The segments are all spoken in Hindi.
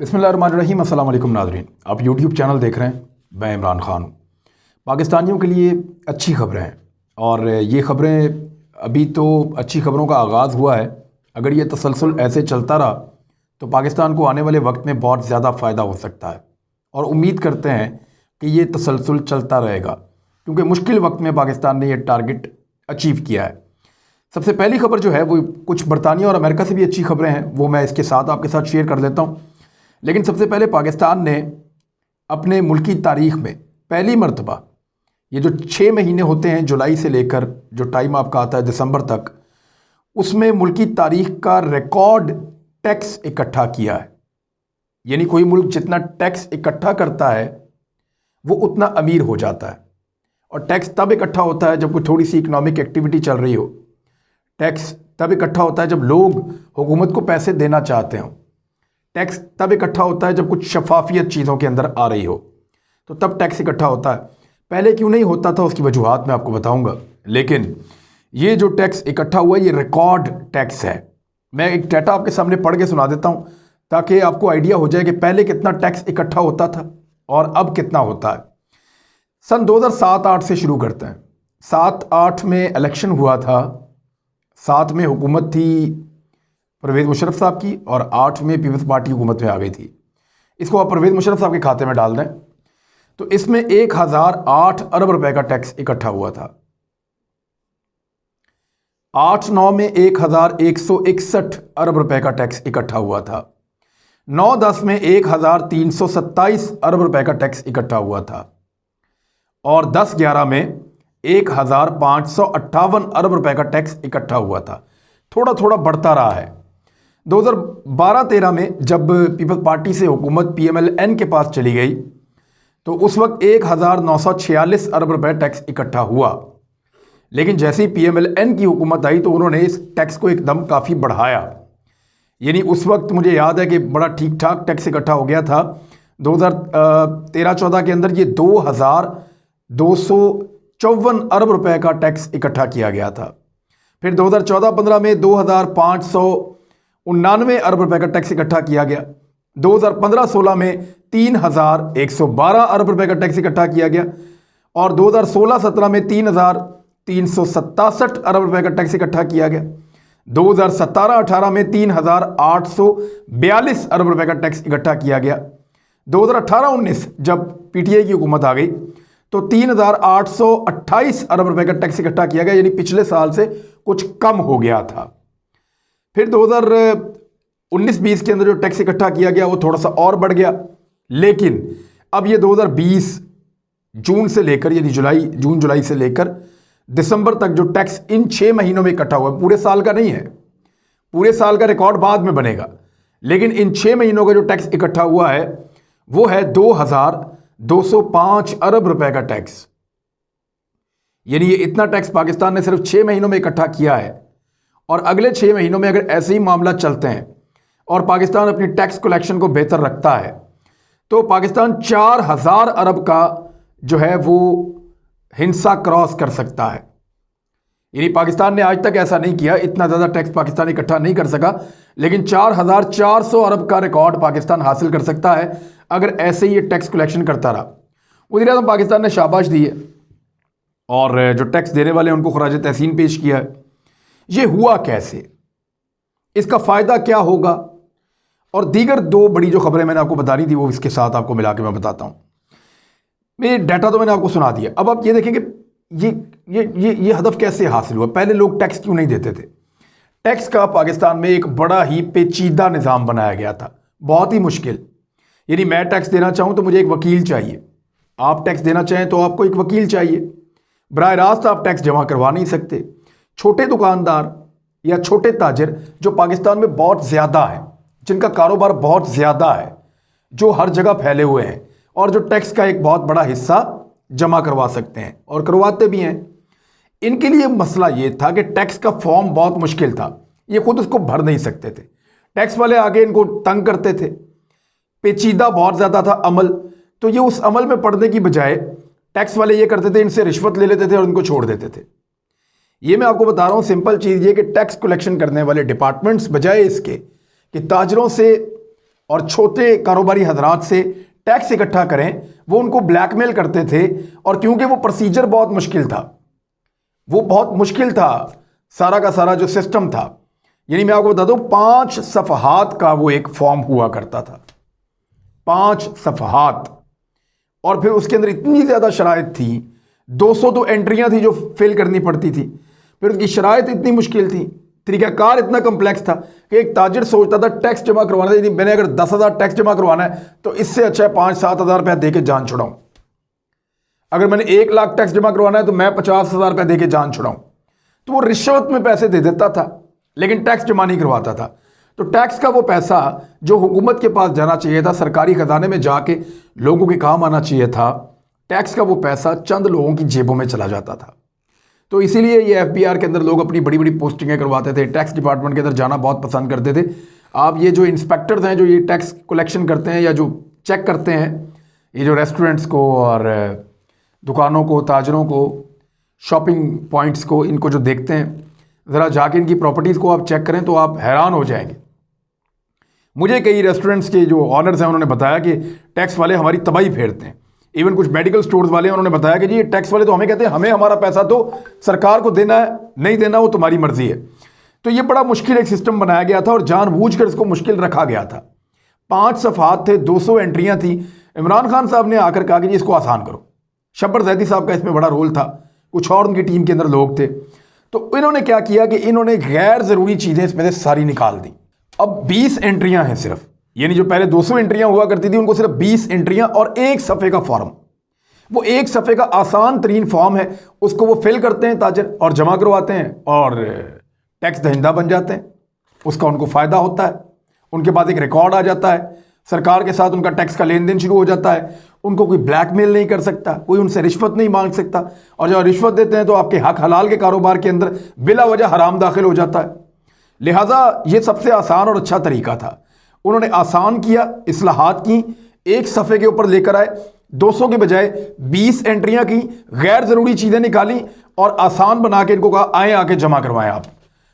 बिस्मिल्लाहिर्रहमानिर्रहीम। अस्सलाम वालेकुम नाज़रीन, आप यूट्यूब चैनल देख रहे हैं। मैं इमरान ख़ान हूँ। पाकिस्तानियों के लिए अच्छी खबरें हैं और ये खबरें अभी तो अच्छी खबरों का आगाज़ हुआ है। अगर ये तसलसल ऐसे चलता रहा तो पाकिस्तान को आने वाले वक्त में बहुत ज़्यादा फ़ायदा हो सकता है और उम्मीद करते हैं कि ये तसलसल चलता रहेगा, क्योंकि मुश्किल वक्त में पाकिस्तान ने यह टारगेट अचीव किया है। सबसे पहली खबर जो है वो कुछ बरतानिया और अमेरिका से भी अच्छी खबरें हैं, वो मैं इसके साथ आपके साथ शेयर कर देता हूँ। लेकिन सबसे पहले पाकिस्तान ने अपने मुल्की तारीख़ में पहली मर्तबा ये जो 6 महीने होते हैं, जुलाई से लेकर जो टाइम आपका आता है दिसंबर तक, उसमें मुल्की तारीख़ का रिकॉर्ड टैक्स इकट्ठा किया है। यानी कोई मुल्क जितना टैक्स इकट्ठा करता है वो उतना अमीर हो जाता है। और टैक्स तब इकट्ठा होता है जब कोई थोड़ी सी इकोनॉमिक एक्टिविटी चल रही हो। टैक्स तब इकट्ठा होता है जब लोग हुकूमत को पैसे देना चाहते हों। टैक्स तब इकट्ठा होता है जब कुछ शफाफियत चीज़ों के अंदर आ रही हो, तो तब टैक्स इकट्ठा होता है। पहले क्यों नहीं होता था उसकी वजूहात मैं आपको बताऊंगा, लेकिन ये जो टैक्स इकट्ठा हुआ है ये रिकॉर्ड टैक्स है। मैं एक डाटा आपके सामने पढ़ के सुना देता हूँ ताकि आपको आइडिया हो जाए कि पहले कितना टैक्स इकट्ठा होता था और अब कितना होता है। सन 2007-8 से शुरू करते हैं। 7-8 में इलेक्शन हुआ था। 7 में हुकूमत थी परवेज़ मुशर्रफ साहब की और 8 में पीपल्स पार्टी हुकूमत में आ गई थी। इसको आप परवेज़ मुशर्रफ साहब के खाते में डाल दें तो इसमें 1008 अरब रुपए का टैक्स इकट्ठा हुआ था। 8-9 में 1161 अरब रुपए का टैक्स इकट्ठा हुआ था। 9-10 में 1327 अरब रुपए का टैक्स इकट्ठा हुआ था और 10-11 में 1558 अरब रुपए का टैक्स इकट्ठा हुआ था। थोड़ा थोड़ा बढ़ता रहा है। 2012-13 में जब पीपल्स पार्टी से हुकूमत PMLN के पास चली गई तो उस वक्त 1946 अरब रुपए टैक्स इकट्ठा हुआ। लेकिन जैसे ही PMLN की हुकूमत आई तो उन्होंने इस टैक्स को एकदम काफ़ी बढ़ाया। यानी उस वक्त मुझे याद है कि बड़ा ठीक ठाक टैक्स इकट्ठा हो गया था। 2013-14 के अंदर ये 2254 अरब रुपए का टैक्स इकट्ठा किया गया था। फिर 2014-15 में 2599 अरब रुपए का टैक्स इकट्ठा किया गया। 2015-16 में 3112 अरब रुपए का टैक्स इकट्ठा किया गया और 2016-17 में 3367 अरब रुपए का टैक्स इकट्ठा किया गया। 2017-18 में 3842 अरब रुपए का टैक्स इकट्ठा किया गया। 2018-19 जब PTI की हुकूमत आ गई तो 3828 अरब रुपए का टैक्स इकट्ठा किया गया, यानी पिछले साल से कुछ कम हो गया था। फिर 2019-20 के अंदर जो टैक्स इकट्ठा किया गया वो थोड़ा सा और बढ़ गया। लेकिन अब ये 2020 जून से लेकर यानी जून जुलाई से लेकर दिसंबर तक जो टैक्स इन 6 महीनों में इकट्ठा हुआ, पूरे साल का नहीं है, पूरे साल का रिकॉर्ड बाद में बनेगा, लेकिन इन 6 महीनों का जो टैक्स इकट्ठा हुआ है वो है 2205 अरब रुपए का टैक्स। यानी ये इतना टैक्स पाकिस्तान ने सिर्फ 6 महीनों में इकट्ठा किया है। और अगले 6 महीनों में अगर ऐसे ही मामला चलते हैं और पाकिस्तान अपनी टैक्स कलेक्शन को बेहतर रखता है तो पाकिस्तान 4000 अरब का जो है वो हिस्सा क्रॉस कर सकता है। यानी पाकिस्तान ने आज तक ऐसा नहीं किया, इतना ज़्यादा टैक्स पाकिस्तान इकट्ठा नहीं कर सका, लेकिन 4400 अरब का रिकॉर्ड पाकिस्तान हासिल कर सकता है अगर ऐसे ही ये टैक्स कलेक्शन करता रहा। वज़ीर-ए-आज़म पाकिस्तान ने शाबाश दी है और जो टैक्स देने वाले उनको खराज तहसीन पेश किया है। ये हुआ कैसे, इसका फ़ायदा क्या होगा, और दीगर 2 बड़ी जो खबरें मैंने आपको बतानी थी वो इसके साथ आपको मिला के मैं बताता हूँ। ये डाटा तो मैंने आपको सुना दिया। अब आप ये देखें कि ये हदफ कैसे हासिल हुआ। पहले लोग टैक्स क्यों नहीं देते थे। टैक्स का पाकिस्तान में एक बड़ा ही पेचीदा निज़ाम बनाया गया था, बहुत ही मुश्किल। यानी मैं टैक्स देना चाहूँ तो मुझे एक वकील चाहिए, आप टैक्स देना चाहें तो आपको एक वकील चाहिए। बराह रास्त आप टैक्स जमा करवा नहीं सकते। छोटे दुकानदार या छोटे ताजर जो पाकिस्तान में बहुत ज़्यादा हैं, जिनका कारोबार बहुत ज़्यादा है, जो हर जगह फैले हुए हैं और जो टैक्स का एक बहुत बड़ा हिस्सा जमा करवा सकते हैं और करवाते भी हैं, इनके लिए मसला ये था कि टैक्स का फॉर्म बहुत मुश्किल था, ये खुद उसको भर नहीं सकते थे। टैक्स वाले आगे इनको तंग करते थे, पेचीदा बहुत ज़्यादा था अमल, तो ये उस अमल में पड़ने की बजाय टैक्स वाले ये करते थे, इनसे रिश्वत ले लेते थे और इनको छोड़ देते थे। ये मैं आपको बता रहा हूँ सिंपल चीज़ ये कि टैक्स कलेक्शन करने वाले डिपार्टमेंट्स बजाय इसके कि ताजरों से और छोटे कारोबारी हजरात से टैक्स इकट्ठा करें, वो उनको ब्लैकमेल करते थे। और क्योंकि वो प्रोसीजर बहुत मुश्किल था, वो बहुत मुश्किल था, सारा का सारा जो सिस्टम था, यानी मैं आपको बता दूं 5 सफ़हात का वो एक फॉर्म हुआ करता था, 5 सफ़हात। और फिर उसके अंदर इतनी ज़्यादा शराइत थी, 200 तो एंट्रियां थी जो फिल करनी पड़ती थी। फिर उसकी शराइत इतनी मुश्किल थी, तरीक़ाकार इतना कम्प्लेक्स था कि एक ताजिर सोचता था टैक्स जमा करवाना है, मैंने अगर 10,000 टैक्स जमा करवाना है तो इससे अच्छा है 5-7 हज़ार रुपया दे के जान छुड़ाऊं। अगर मैंने 1 लाख टैक्स जमा करवाना है तो मैं 50,000 रुपया दे के जान छुड़ाऊं। तो वो रिश्वत में पैसे दे देता था, लेकिन टैक्स जमा नहीं करवाता था। तो टैक्स का वो पैसा जो हुकूमत के पास जाना चाहिए था, सरकारी खजाने में जाके लोगों के काम आना चाहिए था, टैक्स का वो पैसा चंद लोगों की जेबों में चला जाता था। तो इसीलिए ये एफबीआर के अंदर लोग अपनी बड़ी बड़ी पोस्टिंगें करवाते थे, टैक्स डिपार्टमेंट के अंदर जाना बहुत पसंद करते थे। आप ये जो इंस्पेक्टर्स हैं जो ये टैक्स कलेक्शन करते हैं या जो चेक करते हैं, ये जो रेस्टोरेंट्स को और दुकानों को, ताजरों को, शॉपिंग पॉइंट्स को, इनको जो देखते हैं, ज़रा जाके इनकी प्रॉपर्टीज़ को आप चेक करें तो आप हैरान हो जाएंगे। मुझे कई रेस्टोरेंट्स के जो ऑनर्स हैं उन्होंने बताया कि टैक्स वाले हमारी तबाही फेरते हैं। इवन कुछ मेडिकल स्टोर्स वाले उन्होंने बताया कि जी ये टैक्स वाले तो हमें कहते हैं हमें हमारा पैसा तो सरकार को देना है, नहीं देना वो तुम्हारी मर्जी है। तो ये बड़ा मुश्किल एक सिस्टम बनाया गया था और जानबूझकर इसको मुश्किल रखा गया था। 5 सफ़हात थे, 200 एंट्रियां थी। इमरान खान साहब ने आकर कहा कि जी इसको आसान करो। शब्बर जैदी साहब का इसमें बड़ा रोल था, कुछ और उनकी टीम के अंदर लोग थे। तो इन्होंने क्या किया कि इन्होंने गैर ज़रूरी चीज़ें इसमें से सारी निकाल दी। अब 20 एंट्रियां हैं सिर्फ, यानी जो पहले 200 एंट्रियां हुआ करती थी उनको सिर्फ 20 एंट्रियां और 1 सफ़े का फॉर्म। वो 1 सफ़े का आसान तरीन फॉर्म है, उसको वो फिल करते हैं ताजर और जमा करवाते हैं और टैक्स दहिंदा बन जाते हैं। उसका उनको फ़ायदा होता है, उनके पास एक रिकॉर्ड आ जाता है, सरकार के साथ उनका टैक्स का लेन देन शुरू हो जाता है। उनको कोई ब्लैकमेल नहीं कर सकता, कोई उनसे रिश्वत नहीं मांग सकता। और जब रिश्वत देते हैं तो आपके हक हलाल के कारोबार के अंदर बिला वजह हराम दाखिल हो जाता है। लिहाजा ये सबसे आसान और अच्छा तरीका था। उन्होंने आसान किया, इस्लाहात की, 1 सफ़े के ऊपर लेकर आए, 200 के बजाय 20 एंट्रियां की, गैर ज़रूरी चीज़ें निकाली और आसान बना के इनको कहा आए आके जमा करवाएं आप।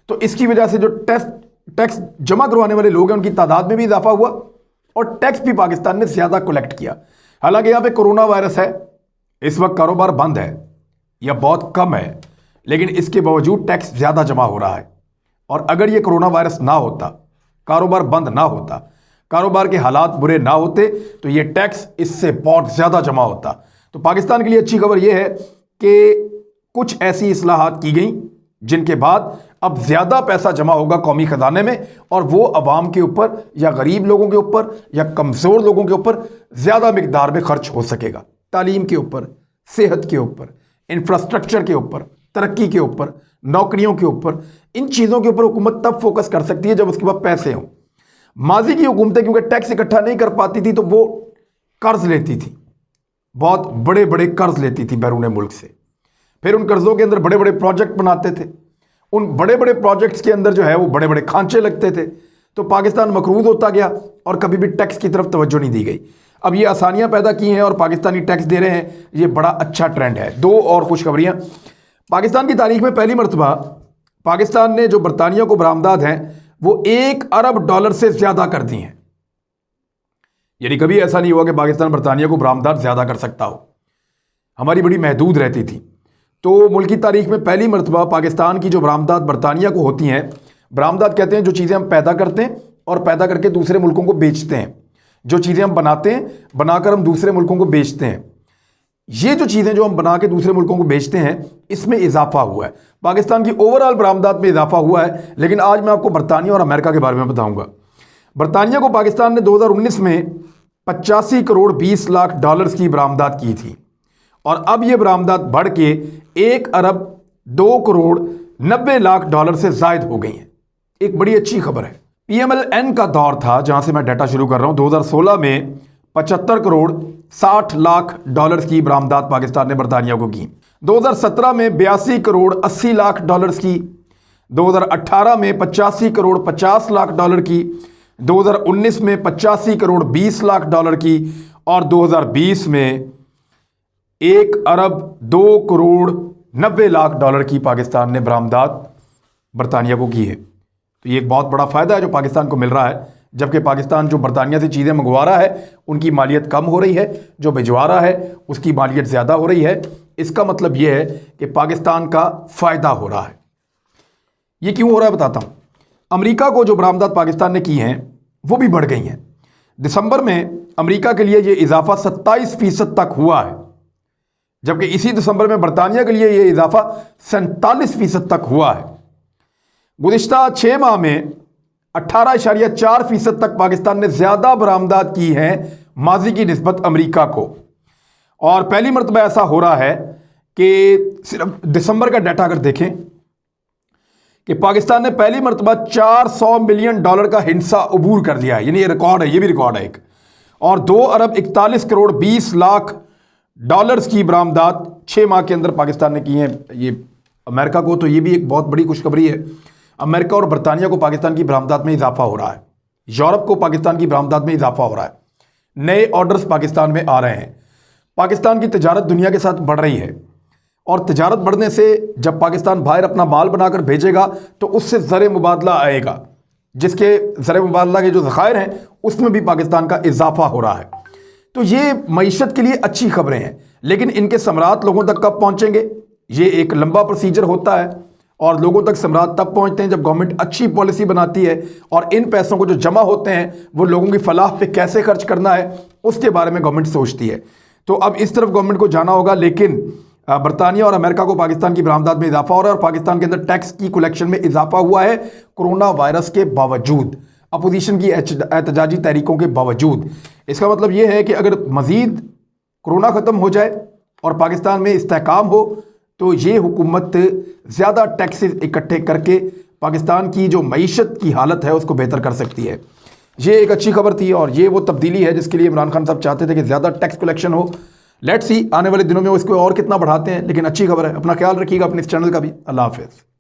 तो इसकी वजह से जो टैक्स जमा करवाने वाले लोग हैं उनकी तादाद में भी इजाफा हुआ और टैक्स भी पाकिस्तान ने ज़्यादा कलेक्ट किया। हालांकि यहाँ पे कोरोना वायरस है, इस वक्त कारोबार बंद है या बहुत कम है, लेकिन इसके बावजूद टैक्स ज़्यादा जमा हो रहा है। और अगर ये कोरोना वायरस ना होता, कारोबार बंद ना होता, कारोबार के हालात बुरे ना होते, तो ये टैक्स इससे बहुत ज़्यादा जमा होता। तो पाकिस्तान के लिए अच्छी खबर यह है कि कुछ ऐसी इस्लाहात की गई जिनके बाद अब ज़्यादा पैसा जमा होगा कौमी खजाने में और वो अवाम के ऊपर या गरीब लोगों के ऊपर या कमज़ोर लोगों के ऊपर ज़्यादा मिकदार में खर्च हो सकेगा। तालीम के ऊपर, सेहत के ऊपर, इंफ्रास्ट्रक्चर के ऊपर, तरक्की के ऊपर, नौकरियों के ऊपर, इन चीज़ों के ऊपर हुकूमत तब फोकस कर सकती है जब उसके पास पैसे हों। माजी की हुकूमतें क्योंकि टैक्स इकट्ठा नहीं कर पाती थी तो वो कर्ज लेती थी, बहुत बड़े बड़े कर्ज लेती थी बैरून मुल्क से। फिर उन कर्जों के अंदर बड़े बड़े प्रोजेक्ट बनाते थे, उन बड़े बड़े प्रोजेक्ट्स के अंदर जो है वो बड़े बड़े खांचे लगते थे। तो पाकिस्तान मकरूज होता गया और कभी भी टैक्स की तरफ तवज्जो नहीं दी गई। अब ये आसानियां पैदा की हैं और पाकिस्तानी टैक्स दे रहे हैं, ये बड़ा अच्छा ट्रेंड है। 2 और खुशखबरियां। पाकिस्तान की तारीख में पहली मरतबा पाकिस्तान ने जो बरतानिया को बरामदात हैं वो $1 अरब से ज़्यादा कर दी हैं। यानी कभी ऐसा नहीं हुआ कि पाकिस्तान बरतानिया को बरामदात ज़्यादा कर सकता हो, हमारी बड़ी महदूद रहती थी। तो मुल्क की तारीख में पहली मरतबा पाकिस्तान की जो बरामदात बरतानिया को होती हैं, बरामदात कहते हैं जो चीज़ें हम पैदा करते हैं और पैदा करके दूसरे मुल्कों को बेचते हैं, जो चीज़ें हम बनाते हैं, बनाकर हम दूसरे मुल्कों को बेचते हैं। ये जो चीज़ें जो हम बना के दूसरे मुल्कों को बेचते हैं, इसमें इजाफा हुआ है। पाकिस्तान की ओवरऑल बरामदात में इजाफा हुआ है। लेकिन आज मैं आपको बरतानिया और अमेरिका के बारे में बताऊंगा। बरतानिया को पाकिस्तान ने 2019 में 85 करोड़ 20 लाख डॉलर्स की बरामदात की थी और अब ये बरामदात बढ़ के 1 अरब 2 करोड़ 90 लाख डॉलर से ज़ायद हो गई हैं। एक बड़ी अच्छी खबर है। PMLN का दौर था जहां से मैं डाटा शुरू कर रहा हूं। 2016 में 75 करोड़ 60 लाख डॉलर्स की बरामदात पाकिस्तान ने बरतानिया को की। 2017 में 82 करोड़ 80 लाख डॉलर्स की। 2018 में 85 करोड़ 50 लाख डॉलर की। 2019 में 85 करोड़ 20 लाख डॉलर की और 2020 में 1 अरब 2 करोड़ 90 लाख डॉलर की पाकिस्तान ने बरामदात बरतानिया को की है। तो ये एक बहुत बड़ा फ़ायदा है जो पाकिस्तान को मिल रहा है, जबकि पाकिस्तान जो बरतानिया से चीज़ें मंगवा रहा है उनकी मालियत कम हो रही है, जो भिजवा रहा है उसकी मालियत ज़्यादा हो रही है। इसका मतलब यह है कि पाकिस्तान का फ़ायदा हो रहा है। ये क्यों हो रहा है बताता हूँ। अमेरिका को जो बरामदात पाकिस्तान ने की हैं वो भी बढ़ गई हैं। दिसंबर में अमेरिका के लिए ये इजाफा 27% तक हुआ है, जबकि इसी दिसंबर में बरतानिया के लिए ये इजाफा 47% तक हुआ है। गुज़िश्ता 6 माह में 18.4% तक पाकिस्तान ने ज़्यादा बरामदात की हैं माजी की निस्बत अमेरिका को। और पहली मरतबा ऐसा हो रहा है कि सिर्फ दिसंबर का डाटा अगर देखें कि पाकिस्तान ने पहली मरतबा $400 मिलियन का हिस्सा अबूर कर दिया है, यानी ये रिकॉर्ड है, ये भी रिकॉर्ड है एक। और 2 अरब 41 करोड़ 20 लाख डॉलर्स की बरामदात 6 माह के अंदर पाकिस्तान ने की हैं। ये अमेरिका को तो ये भी एक बहुत बड़ी खुशखबरी है। अमेरिका और बरतानिया को पाकिस्तान की बरामदात में इजाफा हो रहा है, यूरोप को पाकिस्तान की बरामदात में इजाफा हो रहा है, नए ऑर्डर्स पाकिस्तान में आ रहे हैं। पाकिस्तान की तजारत दुनिया के साथ बढ़ रही है और तजारत बढ़ने से जब पाकिस्तान बाहर अपना माल बनाकर भेजेगा तो उससे ज़र मुबादला आएगा, जिसके ज़र मुबादला के जो ज़खायर हैं उसमें भी पाकिस्तान का इजाफा हो रहा है। तो ये मईशत के लिए अच्छी खबरें हैं, लेकिन इनके समरात लोगों तक कब पहुँचेंगे, ये एक लंबा प्रोसीजर होता है और लोगों तक समरात तब पहुँचते हैं जब गवर्नमेंट अच्छी पॉलिसी बनाती है और इन पैसों को जो जमा होते हैं वो लोगों की फलाह पे कैसे खर्च करना है उसके बारे में गवर्नमेंट सोचती है। तो अब इस तरफ गवर्नमेंट को जाना होगा। लेकिन बरतानिया और अमेरिका को पाकिस्तान की बरामदात में इजाफा हो रहा है और पाकिस्तान के अंदर टैक्स की कलेक्शन में इजाफा हुआ है कोरोना वायरस के बावजूद, अपोजिशन की एहतजाजी तहरीकों के बावजूद। इसका मतलब ये है कि अगर मज़ीद कोरोना ख़त्म हो जाए और पाकिस्तान में इस्तेहकाम हो तो ये हुकूमत ज़्यादा टैक्सेस इकट्ठे करके पाकिस्तान की जो मईशत की हालत है उसको बेहतर कर सकती है। ये एक अच्छी खबर थी और ये वो तब्दीली है जिसके लिए इमरान खान साहब चाहते थे कि ज़्यादा टैक्स कलेक्शन हो। लेट्स सी आने वाले दिनों में वो इसको और कितना बढ़ाते हैं, लेकिन अच्छी खबर है। अपना ख्याल रखिएगा, अपने इस चैनल का भी। अल्लाह हाफ़िज़।